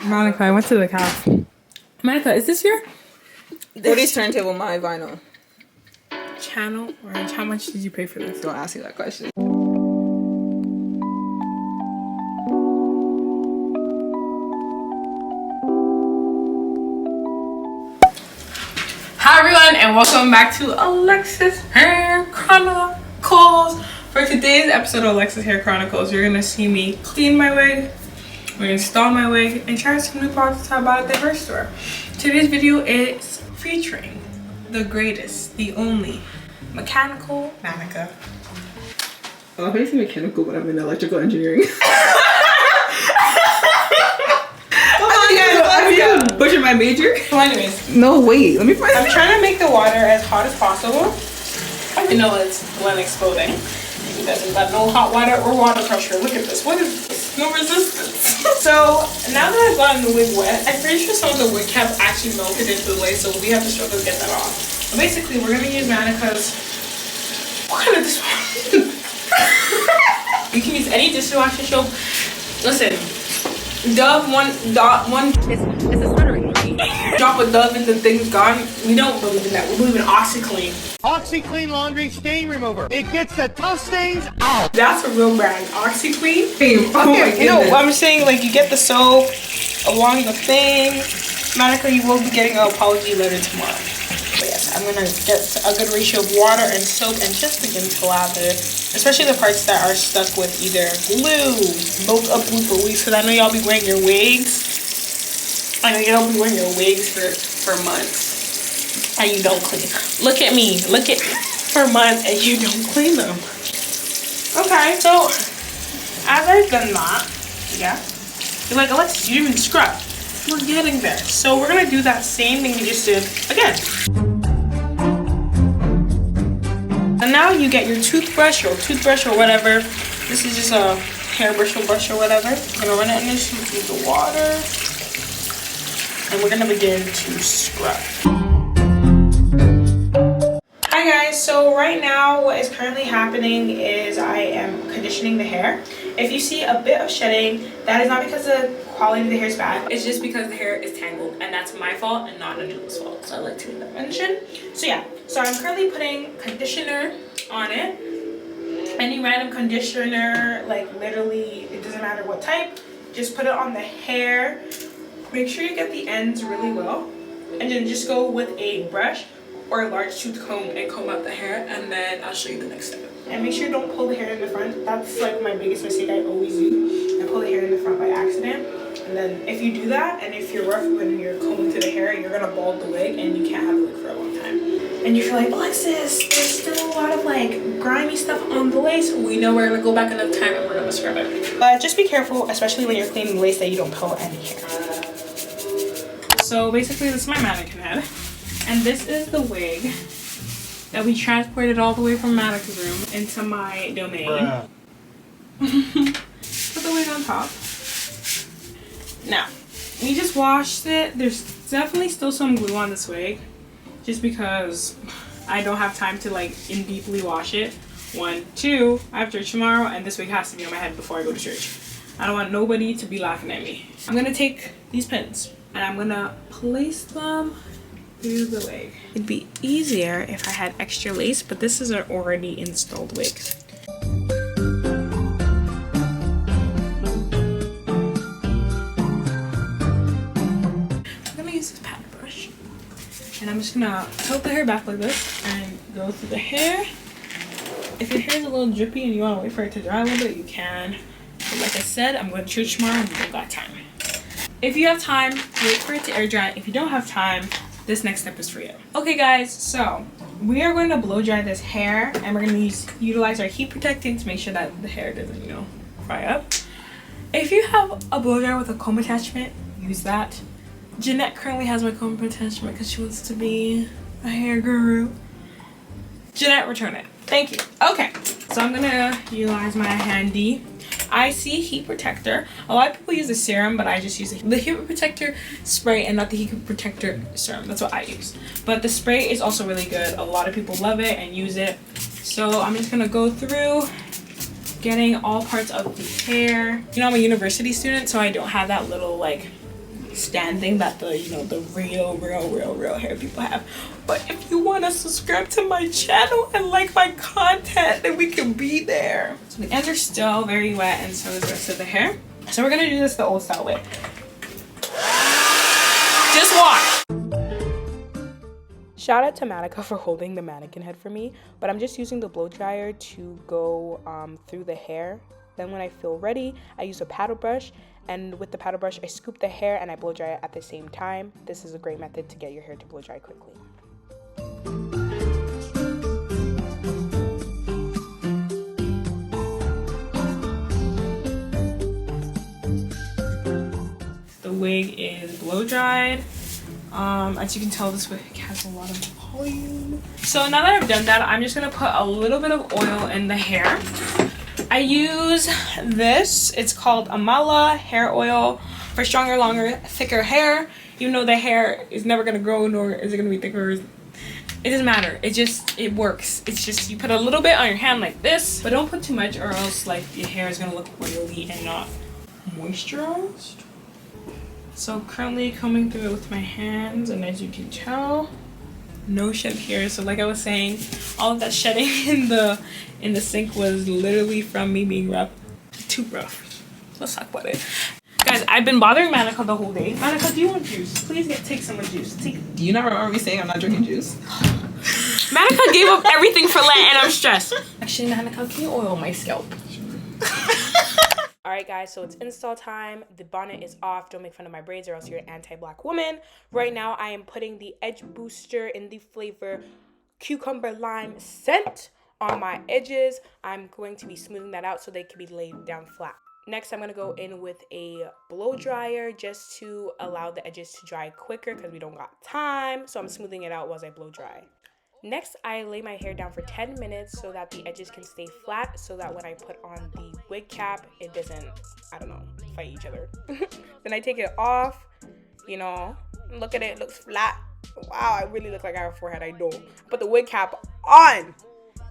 Monica, I went to the calf. Monica, is this your Brody's turntable, my vinyl. channel? Orange, how much did you pay for this? Don't ask me that question. Hi everyone, and welcome back to Alexis Hair Chronicles. For today's episode of Alexis Hair Chronicles, you're gonna see me clean my wig, we're gonna install my wig, and try some new products I bought at the hair store. Today's video is featuring the greatest, the only mechanical Monica. Oh, I say mechanical, but I'm in electrical engineering. I'm butchering my major. So anyways, No, wait. Let me find I'm trying to make the water as hot as possible. You know it's when exploding. It doesn't got no hot water or water pressure. Look at this. What is this? No resistance. So now that I've gotten the wig wet, I'm pretty sure some of the wig cap actually melted into the lace, so we have to struggle to get that off. But basically, we're gonna use Manica's. What kind of dishwasher? You can use any dishwasher soap. Listen, Dove one. It's a stuttering. Drop a Dove and the thing's gone. We don't believe in that. We believe in OxyClean. OxyClean Laundry Stain Remover. It gets the tough stains out. That's a real brand. OxyClean. Okay, No, I'm saying like you get the soap along the thing. Monica, you will be getting an apology letter tomorrow. But yes, I'm gonna get a good ratio of water and soap and just begin to lather, especially the parts that are stuck with either glue, bulk up blooper weeks. Because I know y'all be wearing your wigs. I know y'all be wearing your wigs for months and you don't clean them. Look at me. Look at for months and you don't clean them. Okay, so as I've done that, yeah, you're like, Alexis, you didn't even scrub. We're getting there. So we're gonna do that same thing we just did again. And now you get your toothbrush or whatever. This is just a hairbrush or whatever. We're gonna run it in this with the water. And we're gonna begin to scrub. Hi guys, so right now what is currently happening is I am conditioning the hair. If you see a bit of shedding, that is not because the quality of the hair is bad. It's just because the hair is tangled, and that's my fault and not Nadula's fault. So I like to mention. So yeah, so I'm currently putting conditioner on it. Any random conditioner, like literally, it doesn't matter what type. Just put it on the hair. Make sure you get the ends really well, and then just go with a brush or a large tooth comb and comb out the hair, and then I'll show you the next step. And make sure you don't pull the hair in the front. That's like my biggest mistake I always do. I pull the hair in the front by accident. And then if you do that, and if you're rough when you're combing through the hair, you're gonna bald the wig and you can't have the wig for a long time. And you're like, Alexis, there's still a lot of like grimy stuff on the lace. We know we're gonna go back another time and we're gonna scrub it. But just be careful, especially when you're cleaning lace, that you don't pull any hair. So basically this is my mannequin head. And this is the wig that we transported all the way from Monica's room into my domain. Put the wig on top. Now, we just washed it. There's definitely still some glue on this wig, just because I don't have time to like deeply wash it. 1, 2, I have church tomorrow, and this wig has to be on my head before I go to church. I don't want nobody to be laughing at me. I'm gonna take these pins and I'm gonna place them through the wig. It'd be easier if I had extra lace, but this is an already installed wig. I'm gonna use this pattern brush, and I'm just gonna tilt the hair back like this and go through the hair. If your hair is a little drippy and you want to wait for it to dry a little bit, you can. But like I said, I'm going to church tomorrow and we don't got time. If you have time, wait for it to air dry. If you don't have time, this next step is for you. Okay guys, so we are going to blow dry this hair, and we're going to utilize our heat protectant to make sure that the hair doesn't, you know, fry up. If you have a blow dryer with a comb attachment, use that. Jeanette currently has my comb attachment because she wants to be a hair guru. Jeanette, return it. Thank you. Okay, so I'm gonna utilize my handy IC heat protector. A lot of people use the serum, but I just use the heat protector spray and not the heat protector serum. That's what I use. But the spray is also really good. A lot of people love it and use it. So I'm just gonna go through getting all parts of the hair. You know, I'm a university student, so I don't have that little like stand thing that the, you know, the real hair people have. But if you want to subscribe to my channel and like my content, then we can be there. So the ends are still very wet, and so is the rest of the hair. So we're gonna do this the old style way. Just wash. Shout out to Manica for holding the mannequin head for me, but I'm just using the blow dryer to go through the hair. Then when I feel ready, I use a paddle brush, and with the paddle brush, I scoop the hair and I blow dry it at the same time. This is a great method to get your hair to blow dry quickly. The wig is blow dried. As you can tell, this wig has a lot of volume. So now that I've done that, I'm just gonna put a little bit of oil in the hair. I use this. It's called Nadula Hair Oil for stronger, longer, thicker hair. Even though the hair is never gonna grow, nor is it gonna be thicker. It doesn't matter. It works. It's just you put a little bit on your hand like this, but don't put too much, or else like your hair is gonna look oily and not moisturized. So currently combing through it with my hands, and as you can tell, no shed here. So like I was saying, all of that shedding in the sink was literally from me being rough. Too rough. Let's talk about it. Guys, I've been bothering Manica the whole day. Manica, do you want juice? Please take some of juice. Do you not remember me saying I'm not drinking juice? Manica gave up everything for Lent, and I'm stressed. Actually, Manica, can you oil my scalp? Alright guys, so it's install time. The bonnet is off. Don't make fun of my braids or else you're an anti-black woman. Right now I am putting the edge booster in the flavor cucumber lime scent on my edges. I'm going to be smoothing that out so they can be laid down flat. Next, I'm going to go in with a blow dryer just to allow the edges to dry quicker because we don't got time. So I'm smoothing it out while I blow dry. Next, I lay my hair down for 10 minutes so that the edges can stay flat, so that when I put on the wig cap, it doesn't, I don't know, fight each other. Then I take it off, you know, look at it, it looks flat. Wow, I really look like I have a forehead. I don't. Put the wig cap on.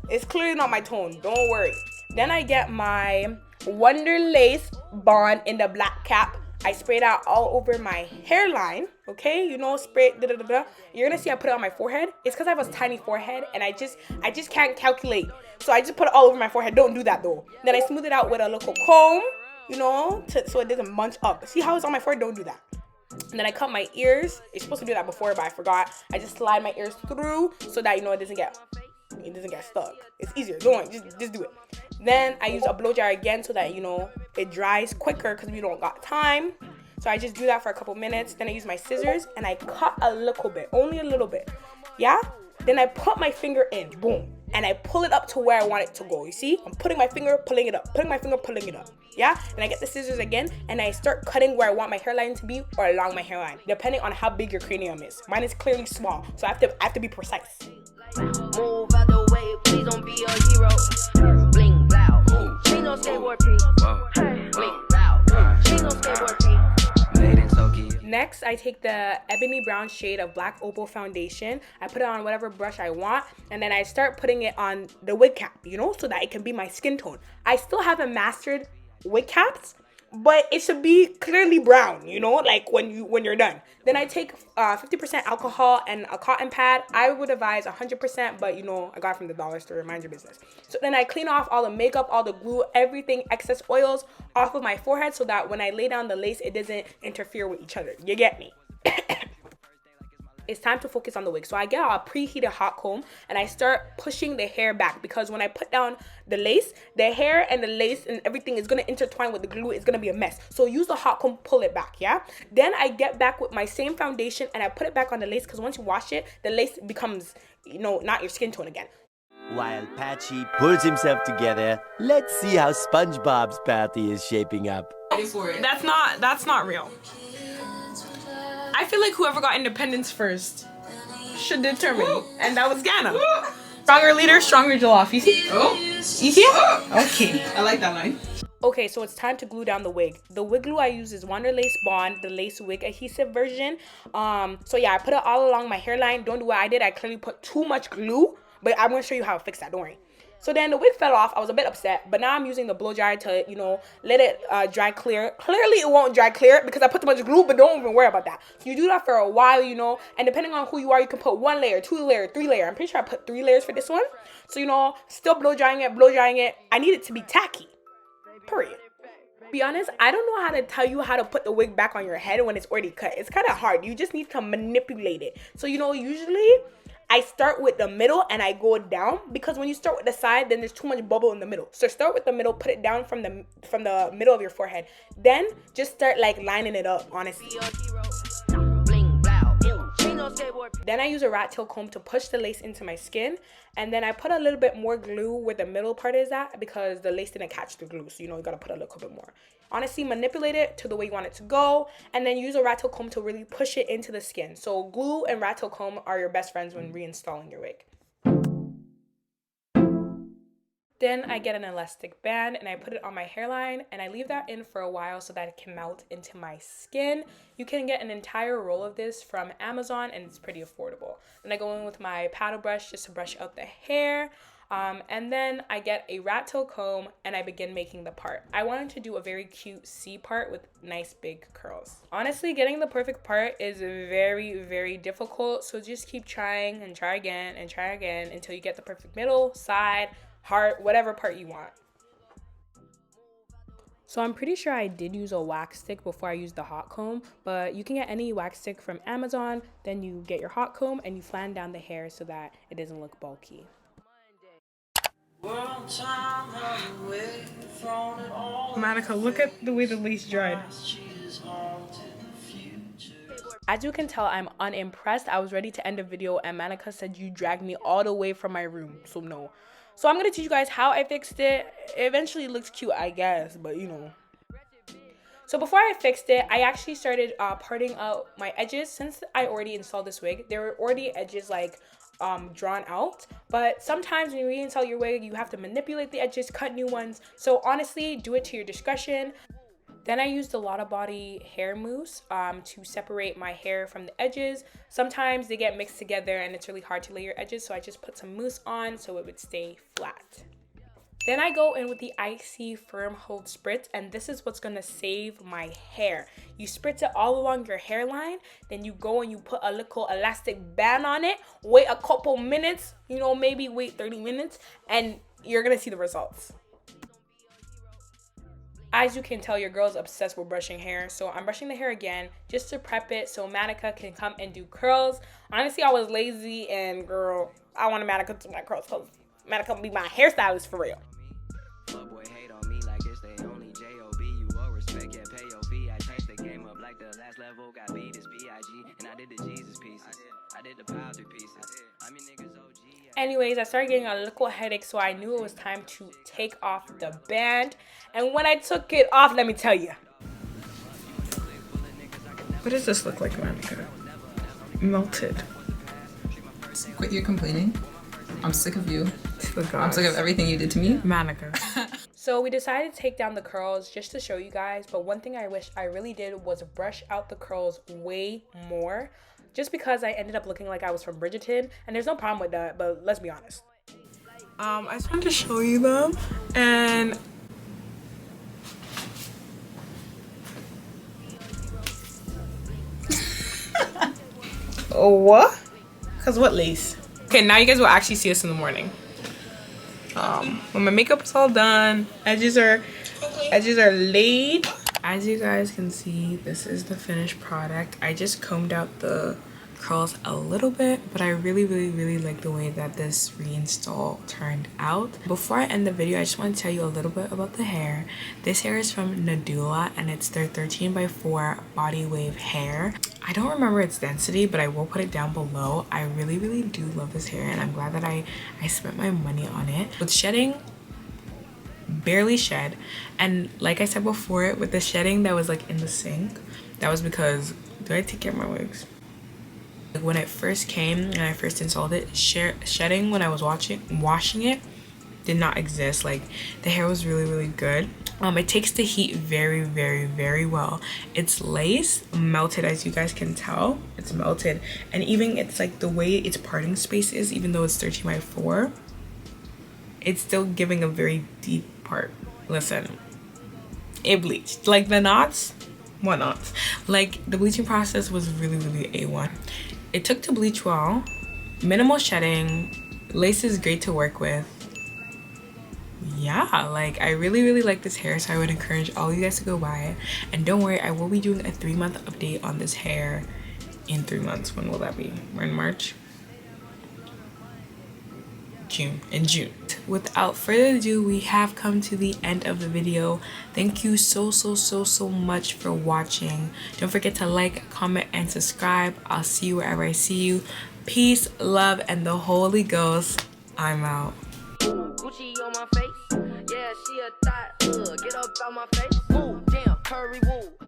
It's clearly not my tone, don't worry. Then I get my Wonder Lace bond in the black cap. I spray that all over my hairline, okay? You know, spray it, da-da-da-da. You're gonna see I put it on my forehead. It's because I have a tiny forehead, and I just can't calculate. So I just put it all over my forehead. Don't do that, though. Then I smooth it out with a little comb, you know, so it doesn't bunch up. See how it's on my forehead? Don't do that. And then I cut my ears. You're supposed to do that before, but I forgot. I just slide my ears through so that, you know, it doesn't get stuck. It's easier. Don't worry, just do it. Then I use a blow dryer again so that, you know, it dries quicker because we don't got time. So I just do that for a couple minutes. Then I use my scissors and I cut a little bit, only a little bit. Yeah? Then I put my finger in, boom, and I pull it up to where I want it to go. You see? I'm putting my finger, pulling it up, putting my finger, pulling it up. Yeah? And I get the scissors again and I start cutting where I want my hairline to be or along my hairline, depending on how big your cranium is. Mine is clearly small, so I have to be precise. Move out the way, please don't be a hero. Bling loud, she no skateboard P. Bling loud, she no skateboard P. Next, I take the ebony brown shade of Black Opal foundation. I put it on whatever brush I want, and then I start putting it on the wig cap, you know, so that it can be my skin tone. I still haven't mastered wig caps, but it should be clearly brown, you know, like when you're done. Then I take 50% alcohol and a cotton pad. I would advise 100%, but you know, I got it from the dollar store, mind your business. So then I clean off all the makeup, all the glue, everything, excess oils off of my forehead so that when I lay down the lace, it doesn't interfere with each other. You get me? It's time to focus on the wig. So I get a preheated hot comb and I start pushing the hair back, because when I put down the lace, the hair and the lace and everything is going to intertwine with the glue. It's going to be a mess. So use the hot comb, pull it back, yeah? Then I get back with my same foundation and I put it back on the lace, because once you wash it, the lace becomes, you know, not your skin tone again. While Patchy pulls himself together, let's see how SpongeBob's party is shaping up. That's not real. I feel like whoever got independence first should determine, and that was Ghana. Stronger leader, stronger jollof. You see? Oh. You see it? Okay. I like that line. Okay, so it's time to glue down the wig. The wig glue I use is Wonder Lace Bond, the lace wig adhesive version. So yeah, I put it all along my hairline. Don't do what I did. I clearly put too much glue, but I'm gonna show you how to fix that. Don't worry. So then the wig fell off. I was a bit upset, but now I'm using the blow dryer to, you know, let it dry clear. Clearly it won't dry clear because I put too much glue, but don't even worry about that. So you do that for a while, you know, and depending on who you are, you can put 1 layer, 2 layer, 3 layer. I'm pretty sure I put 3 layers for this one. So, you know, still blow drying it. I need it to be tacky. Period. To be honest, I don't know how to tell you how to put the wig back on your head when it's already cut. It's kind of hard. You just need to manipulate it. So, you know, usually I start with the middle and I go down, because when you start with the side, then there's too much bubble in the middle. So start with the middle, put it down from the middle of your forehead. Then just start like lining it up, honestly. Then I use a rat tail comb to push the lace into my skin, and then I put a little bit more glue where the middle part is at because the lace didn't catch the glue, so you know you gotta put a little bit more. Honestly, manipulate it to the way you want it to go, and then use a rat tail comb to really push it into the skin. So glue and rat tail comb are your best friends when reinstalling your wig. Then I get an elastic band and I put it on my hairline, and I leave that in for a while so that it can melt into my skin. You can get an entire roll of this from Amazon and it's pretty affordable. Then I go in with my paddle brush just to brush out the hair. And then I get a rat tail comb and I begin making the part. I wanted to do a very cute C part with nice big curls. Honestly, getting the perfect part is very, very difficult. So just keep trying and try again until you get the perfect middle, side, heart, whatever part you want. So I'm pretty sure I did use a wax stick before I used the hot comb, but you can get any wax stick from Amazon. Then you get your hot comb and you flan down the hair so that it doesn't look bulky. Monica, look at the way the lace dried. As you can tell, I'm unimpressed. I was ready to end the video and Monica said you dragged me all the way from my room, so no. So I'm gonna teach you guys how I fixed it. It eventually looks cute, I guess, but you know. So before I fixed it, I actually started parting out my edges. Since I already installed this wig, there were already edges like drawn out, but sometimes when you reinstall your wig, you have to manipulate the edges, cut new ones. So honestly, do it to your discretion. Then I used a lot of body hair mousse to separate my hair from the edges. Sometimes they get mixed together and it's really hard to lay your edges, so I just put some mousse on so it would stay flat. Then I go in with the Icy Firm Hold Spritz, and this is what's gonna save my hair. You spritz it all along your hairline, then you go and you put a little elastic band on it, wait a couple minutes, you know, maybe wait 30 minutes, and you're gonna see the results. As you can tell, your girl's obsessed with brushing hair, so I'm brushing the hair again just to prep it so Monica can come and do curls. Honestly, I was lazy, and girl, I wanted Monica to do my curls because Monica be my hairstylist for real. Anyways, I started getting a little headache, so I knew it was time to take off the band. And when I took it off, let me tell you. What does this look like, Monica? Melted. Quit your complaining. I'm sick of you. I'm sick of everything you did to me. Monica. So we decided to take down the curls just to show you guys, but one thing I wish I really did was brush out the curls way more, just because I ended up looking like I was from Bridgerton, and there's no problem with that, but let's be honest. I just wanted to show you them, and oh, what? Cause what lace? Okay, now you guys will actually see us in the morning. When my makeup is all done, edges are laid. As you guys can see, this is the finished product. I just combed out the curls a little bit, but I really like the way that this reinstall turned out. Before I end the video, I just want to tell you a little bit about the hair. This hair is from Nadula, and it's their 13x4 body wave hair. I don't remember its density, but I will put it down below. I really do love this hair, and I'm glad that I spent my money on it. With shedding, barely shed, and like I said before, with the shedding that was like in the sink, that was because, do I take care of my wigs? When it first came and I first installed it, shedding when I was washing it did not exist. Like, the hair was really good. It takes the heat very well. It's lace melted, as you guys can tell. It's melted, and even it's like the way its parting space is, even though it's 13x4, it's still giving a very deep part. Listen, it bleached. Like the knots, what knots? Like the bleaching process was really A1. It took to bleach well, minimal shedding, lace is great to work with. Yeah, like I really like this hair, so I would encourage all you guys to go buy it. And don't worry, I will be doing a 3-month update on this hair in 3 months. When will that be? We're in March? In June. Without further ado, we have come to the end of the video. Thank you so much for watching. Don't forget to like, comment, and subscribe. I'll see you wherever I see you. Peace, love, and the Holy Ghost. I'm out. Gucci on my face, yeah, she a thot, get up on my face, ooh, damn, curry, woo.